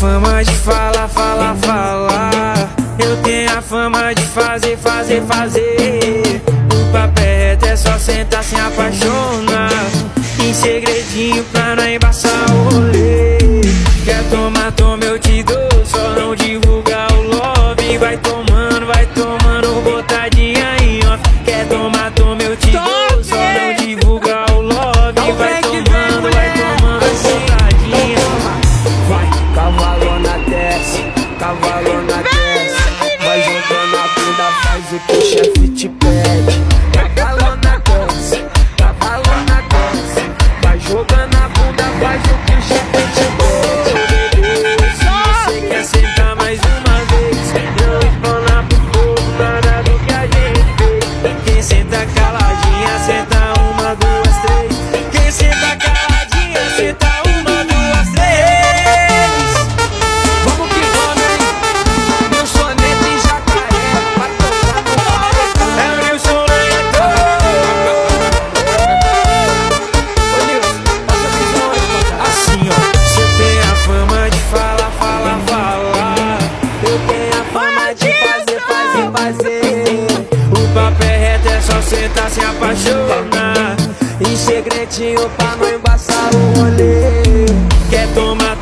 fama de falar, falar, falar. Eu tenho a fama de fazer, fazer, fazer. O papel reto é só sentar, se apaixonar. Em segredinho pra não embaçar o rolê. Quer tomar, toma, eu te dou. Só não divulgar o love. Vai tomando, botadinha em off. Quer tomar, toma, eu te dou. Só não divulgar o love. Vai tomando, botadinha. Vai, cavalona desce, cavalona desce. Vai jogando a bunda, faz o que o chefe te pede. Cavalona desce, cavalona desce. Vai jogando a bunda, faz o que o chefe te pede. Você quer sentar mais uma vez? Não explana pro povo nada do que a gente fez. Quem senta caladinha, senta uma, duas, três. Quem senta caladinha, senta uma, duas, três. Vamos que vamos, hein? Meu soneto em Jacaré, vai tocar no paredão. É o Nilson Ô Nilson, passa a visão aí, cara. assim, ó. Você tem a fama de falar, falar, falar. Eu tenho a fama de fazer, fazer, fazer. O papel reto é só sentar, se apaixonar. Em segredinho pra não embaçar o rolê. Quer tomar,